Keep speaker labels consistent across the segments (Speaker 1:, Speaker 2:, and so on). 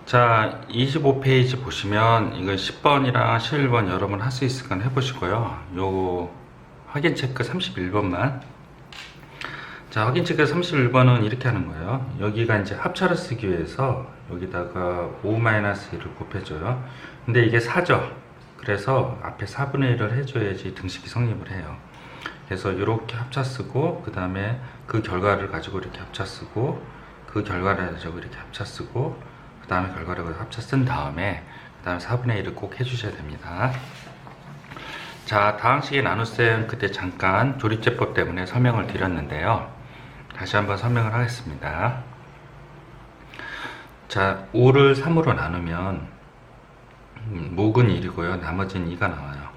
Speaker 1: 자, 25페이지 보시면 이거 10번이랑 11번 여러 번 할 수 있을까 해보시고요. 요 확인 체크 31번만. 자, 확인 체크 31번은 이렇게 하는 거예요. 여기가 이제 합차를 쓰기 위해서 여기다가 5-1을 곱해줘요. 근데 이게 4죠. 그래서 앞에 4분의 1을 해줘야지 등식이 성립을 해요. 그래서 이렇게 합차 쓰고, 그 다음에 그 결과를 가지고 이렇게 합차 쓰고, 그 결과를 가지고 이렇게 합차 쓰고, 그 다음에 결과를 합쳐 쓴 다음에 그 다음에 4분의 1을 꼭 해주셔야 됩니다. 자, 다항식의 나눗셈 그때 잠깐 조립제법 때문에 설명을 드렸는데요. 다시 한번 설명을 하겠습니다. 자, 5를 3으로 나누면 목은 1이고요. 나머지는 2가 나와요.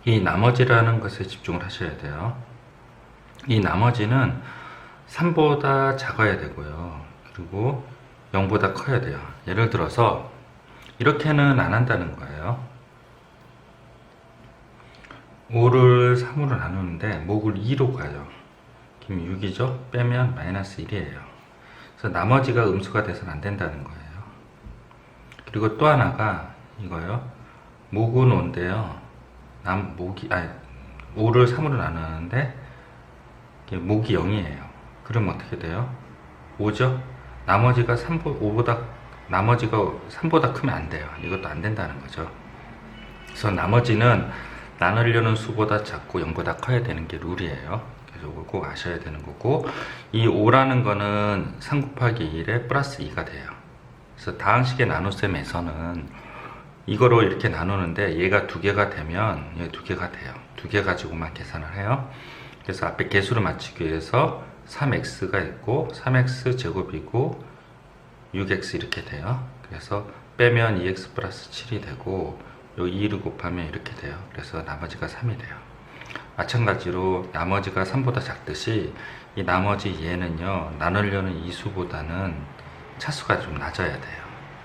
Speaker 1: 이 나머지라는 것에 집중을 하셔야 돼요. 이 나머지는 3보다 작아야 되고요. 그리고 0보다 커야 돼요. 예를 들어서 이렇게는 안 한다는 거예요. 5를 3으로 나누는데 목을 2로 가요. 그럼 6이죠? 빼면 마이너스 1이에요. 그래서 나머지가 음수가 돼서는 안 된다는 거예요. 그리고 또 하나가 이거요. 목은 5인데요. 5를 3으로 나누는데 목이 0이에요. 그럼 어떻게 돼요? 5죠? 나머지가 3보다 크면 안 돼요. 이것도 안 된다는 거죠. 그래서 나머지는 나누려는 수보다 작고 0보다 커야 되는 게 룰이에요. 그래서 이걸 꼭 아셔야 되는 거고, 이 5라는 거는 3 곱하기 1에 플러스 2가 돼요. 그래서 다항식의 나눗셈에서는 이거로 이렇게 나누는데 얘가 2개가 되면 얘 2개가 돼요. 2개 가지고만 계산을 해요. 그래서 앞에 개수를 맞추기 위해서 3x가 있고 3x 제곱이고 6x 이렇게 돼요. 그래서 빼면 2x 플러스 7이 되고 요 2를 곱하면 이렇게 돼요. 그래서 나머지가 3이 돼요. 마찬가지로 나머지가 3보다 작듯이 이 나머지 얘는요, 나누려는 이수보다는 차수가 좀 낮아야 돼요.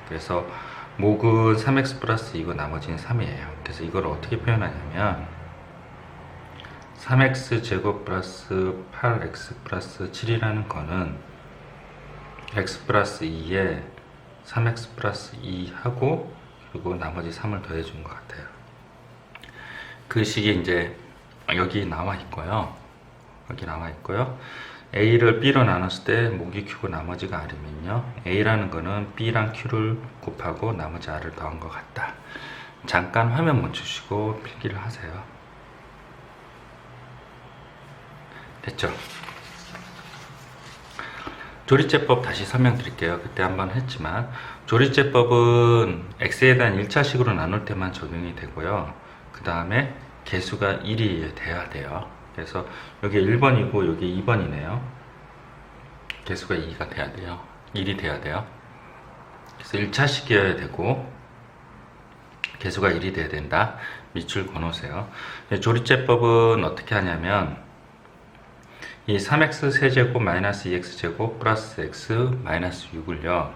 Speaker 1: 그래서 목은 3x 플러스 2고 나머지는 3이에요. 그래서 이걸 어떻게 표현하냐면 3x 제곱 플러스 8x 플러스 7이라는 거는 x 플러스 2에 3x 플러스 2 하고 그리고 나머지 3을 더해 준 것 같아요. 그 식이 이제 여기 나와 있고요. a를 b로 나눴을 때 목이 q고 나머지가 r이면요, a라는 거는 b랑 q를 곱하고 나머지 r을 더한 것 같다. 잠깐 화면 멈추시고 필기를 하세요. 됐죠? 조립제법 다시 설명드릴게요. 그때 한번 했지만 조립제법은 x에 대한 1차식으로 나눌 때만 적용이 되고요. 그 다음에 개수가 1이 돼야 돼요. 그래서 여기 1번이고 여기 2번이네요. 개수가 2가 돼야 돼요. 1이 돼야 돼요. 그래서 1차식이어야 되고 개수가 1이 돼야 된다. 밑줄 그어놓으세요. 조립제법은 어떻게 하냐면 이 3x 세제곱 마이너스 2x 제곱 플러스 x 마이너스 6을요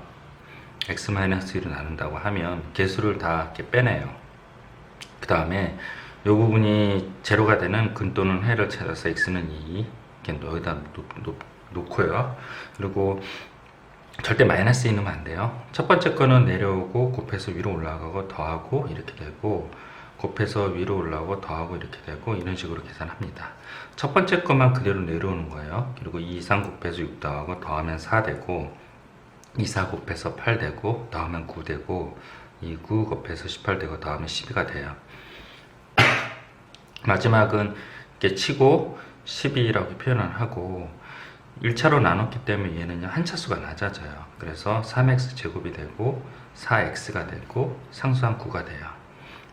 Speaker 1: x 마이너스 1을 나눈다고 하면 개수를 다 이렇게 빼내요. 그 다음에 이 부분이 제로가 되는 근 또는 해를 찾아서 x는 2 이렇게 여기다 놓고요. 그리고 절대 마이너스 2 넣으면 안 돼요. 첫 번째 거는 내려오고 곱해서 위로 올라가고 더하고 이렇게 되고, 곱해서 위로 올라오고 더하고 이렇게 되고, 이런 식으로 계산합니다. 첫 번째 것만 그대로 내려오는 거예요. 그리고 2, 3 곱해서 6 더하고 더하면 4 되고, 2, 4 곱해서 8 되고 더하면 9 되고, 2, 9 곱해서 18 되고 더하면 12가 돼요. 마지막은 이렇게 치고 12라고 표현을 하고, 1차로 나눴기 때문에 얘는요 한차수가 낮아져요. 그래서 3x 제곱이 되고 4x가 되고 상수한 9가 돼요.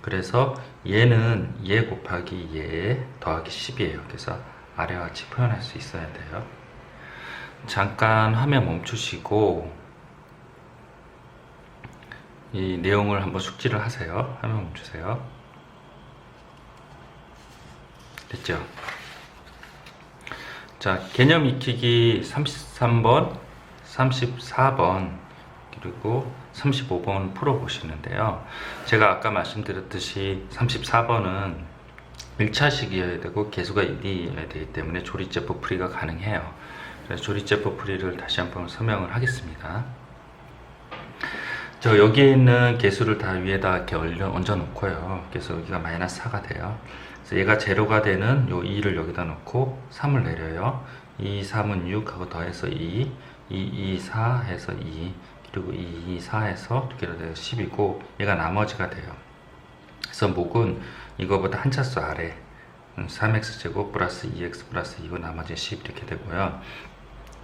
Speaker 1: 그래서 얘는 얘 곱하기 얘 더하기 10이에요. 그래서 아래와 같이 표현할 수 있어야 돼요. 잠깐 화면 멈추시고 이 내용을 한번 숙지를 하세요. 화면 멈추세요. 됐죠? 자, 개념 익히기 33번, 34번, 그리고 35번 풀어보시는데요. 제가 아까 말씀드렸듯이 34번은 1차식이어야 되고 개수가 1이어야 되기 때문에 조립제법 풀이가 가능해요. 그래서 조립제법 풀이를 다시 한번 설명을 하겠습니다. 저 여기에 있는 개수를 다 위에다 이렇게 얹어 놓고요. 그래서 여기가 마이너스 4가 돼요. 그래서 얘가 제로가 되는 요 2를 여기다 놓고 3을 내려요. 2, 3은 6하고 더해서 2, 2, 4 해서 2, 그리고 2, 4 해서 두 개로 돼서 10이고 얘가 나머지가 돼요. 그래서 목은 이거보다 한 차수 아래 3x제곱 플러스 2x 플러스 2고 나머지 10 이렇게 되고요.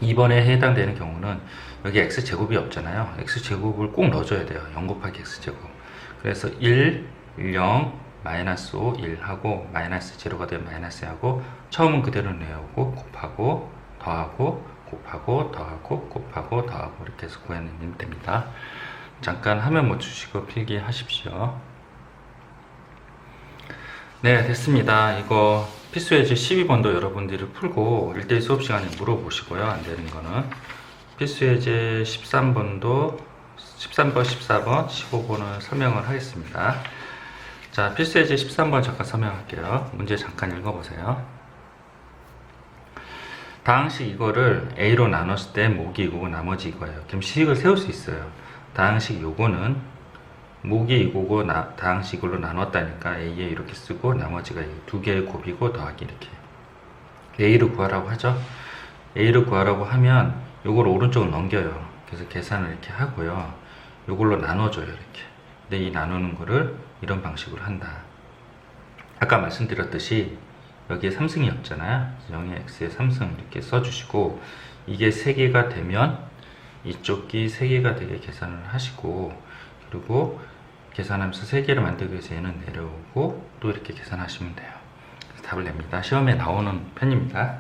Speaker 1: 2번에 해당되는 경우는 여기 x제곱이 없잖아요. x제곱을 꼭 넣어줘야 돼요. 0 곱하기 x제곱. 그래서 1, 0, 마이너스 5, 1 하고 마이너스 제로가 되면 마이너스 하고 처음은 그대로 내오고 곱하고 더하고 곱하고 더하고 곱하고 더하고 이렇게 해서 구해내면 됩니다. 잠깐 화면 멈추시고 필기하십시오. 네, 됐습니다. 이거 필수예제 12번도 여러분들이 풀고 1대1 수업 시간에 물어보시고요. 안 되는 거는 필수예제 13번도 13번, 14번, 15번을 설명을 하겠습니다. 자, 필수예제 13번 잠깐 설명할게요. 문제 잠깐 읽어보세요. 다항식 이거를 A로 나눴을 때 목이 이거고 나머지 이거예요. 그럼 식을 세울 수 있어요. 다항식 요거는 목이 이거고 다항식으로 나눴다니까 A에 이렇게 쓰고 나머지가 두 개의 곱이고 더하기 이렇게 A를 구하라고 하죠. A를 구하라고 하면 요걸 오른쪽으로 넘겨요. 그래서 계산을 이렇게 하고요. 요걸로 나눠줘요. 이렇게. 근데 이 나누는 거를 이런 방식으로 한다. 아까 말씀드렸듯이 여기에 3승이 없잖아요. 0의 x에 3승 이렇게 써주시고 이게 3개가 되면 이쪽이 3개가 되게 계산을 하시고 그리고 계산하면서 3개를 만들기 위해서 얘는 내려오고 또 이렇게 계산하시면 돼요. 그래서 답을 냅니다. 시험에 나오는 편입니다.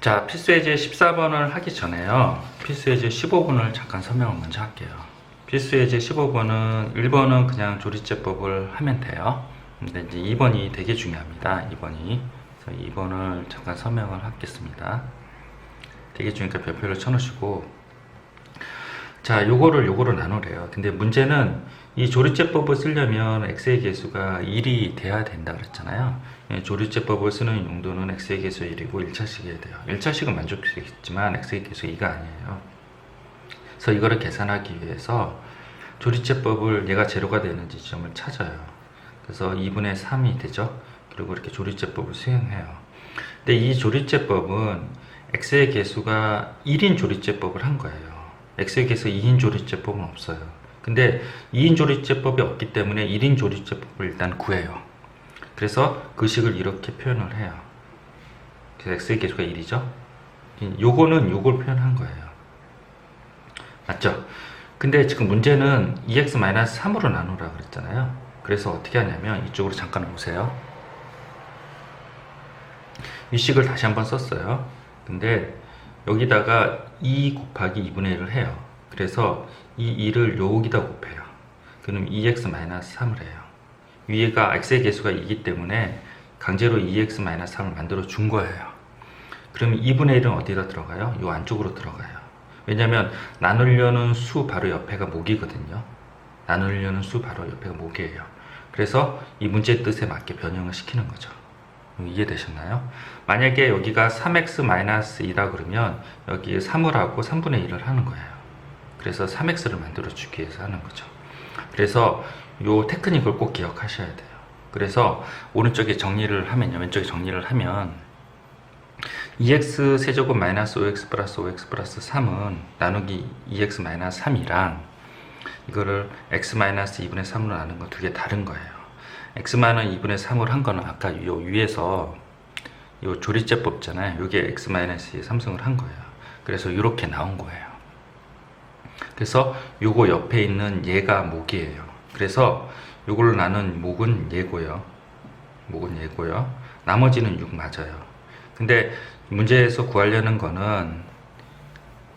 Speaker 1: 자, 필수예제 14번을 하기 전에요. 필수예제 15번을 잠깐 설명을 먼저 할게요. 필수예제 15번은 1번은 그냥 조리제법을 하면 돼요. 근데 이제 2번이 되게 중요합니다. 2번이. 그래서 2번을 잠깐 설명을 하겠습니다. 되게 중요하니까 별표를 쳐놓으시고 자, 요거로 나누래요. 근데 문제는 이 조리제법을 쓰려면 x의 개수가 1이 돼야 된다 그랬잖아요. 조리제법을 쓰는 용도는 x의 개수 1이고 1차식이어야 돼요. 1차식은 만족시겠지만 x의 개수 2가 아니에요. 그래서 이거를 계산하기 위해서 조리제법을 얘가 제로가 되는 지점을 찾아요. 그래서 2분의 3이 되죠. 그리고 이렇게 조리제법을 수행해요. 근데 이 조리제법은 x의 개수가 1인 조리제법을 한 거예요. x의 개수 2인 조리제법은 없어요. 근데 2인 조리제법이 없기 때문에 1인 조리제법을 일단 구해요. 그래서 그 식을 이렇게 표현을 해요. 그래서 x의 개수가 1이죠. 요거는 요걸 표현한 거예요. 맞죠? 근데 지금 문제는 2x-3으로 나누라 그랬잖아요. 그래서 어떻게 하냐면 이쪽으로 잠깐 오세요. 이 식을 다시 한번 썼어요. 근데 여기다가 2 곱하기 2분의 1을 해요. 그래서 이 2를 여기다 곱해요. 그럼 2x-3을 해요. 위에가 x의 개수가 2이기 때문에 강제로 2x-3을 만들어 준 거예요. 그러면 2분의 1은 어디다 들어가요? 이 안쪽으로 들어가요. 왜냐면 나누려는 수 바로 옆에가 목이거든요. 나누려는 수 바로 옆에가 목이에요. 그래서 이 문제의 뜻에 맞게 변형을 시키는 거죠. 이해되셨나요? 만약에 여기가 3x-2다 그러면 여기에 3을 하고 3분의 1을 하는 거예요. 그래서 3x를 만들어 주기 위해서 하는 거죠. 그래서 요 테크닉을 꼭 기억하셔야 돼요. 그래서 오른쪽에 정리를 하면요, 왼쪽에 정리를 하면 2x 세제곱 마이너스 5x 플러스 5x 플러스 3은 나누기 2x 마이너스 3이랑 이거를 x-2분의 3으로 나눈 거 두 개 다른 거예요. x-2분의 3으로 한 거는 아까 요 위에서 요 조리제법 있잖아요. 요게 x-2의 3승을 한 거예요. 그래서 이렇게 나온 거예요. 그래서 요거 옆에 있는 얘가 목이에요. 그래서 요걸 나눈 목은 얘고요. 목은 얘고요. 나머지는 6 맞아요. 근데 문제에서 구하려는 거는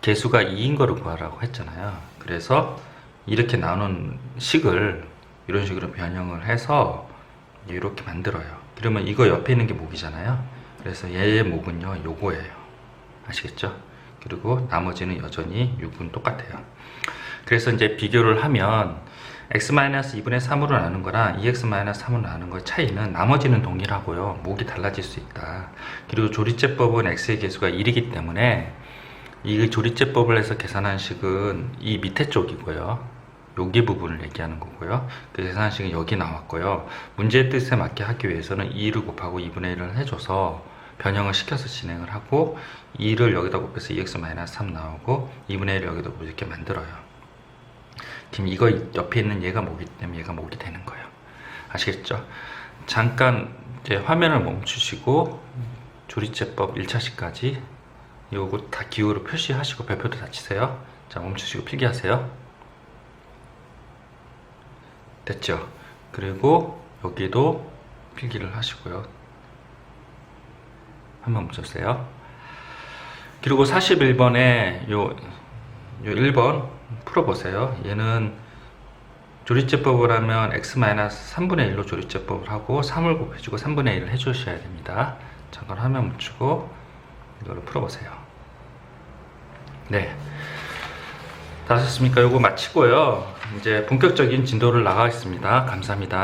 Speaker 1: 개수가 2인 거를 구하라고 했잖아요. 그래서 이렇게 나눈 식을 이런 식으로 변형을 해서 이렇게 만들어요. 그러면 이거 옆에 있는 게 목이잖아요. 그래서 얘의 목은요, 요거예요. 아시겠죠? 그리고 나머지는 여전히 6은 똑같아요. 그래서 이제 비교를 하면 x-2분의 3으로 나눈 거랑 2x-3으로 나눈 거의 차이는 나머지는 동일하고요. 목이 달라질 수 있다. 그리고 조리제법은 x의 개수가 1이기 때문에 이 조리제법을 해서 계산한 식은 이 밑에 쪽이고요. 여기 부분을 얘기하는 거고요. 그 계산한 식은 여기 나왔고요. 문제의 뜻에 맞게 하기 위해서는 2를 곱하고 2분의 1을 해줘서 변형을 시켜서 진행을 하고 2를 여기다 곱해서 2x-3 나오고 2분의 1을 여기다 이렇게 만들어요. 지금 이거 옆에 있는 얘가 모기 때문에 얘가 모기 되는 거예요. 아시겠죠? 잠깐 이제 화면을 멈추시고 조리제법 1차식까지 요거 다 기호로 표시하시고 별표도 다 치세요. 자, 멈추시고 필기하세요. 됐죠? 그리고 여기도 필기를 하시고요. 한번 멈춰주세요. 그리고 41번에 요 1번 풀어보세요. 얘는 조리제법을 하면 x-3분의 1로 조리제법을 하고 3을 곱해주고 3분의 1을 해주셔야 됩니다. 잠깐 화면 멈추고 이거를 풀어보세요. 네, 다 하셨습니까? 요거 마치고요. 이제 본격적인 진도를 나가겠습니다. 감사합니다.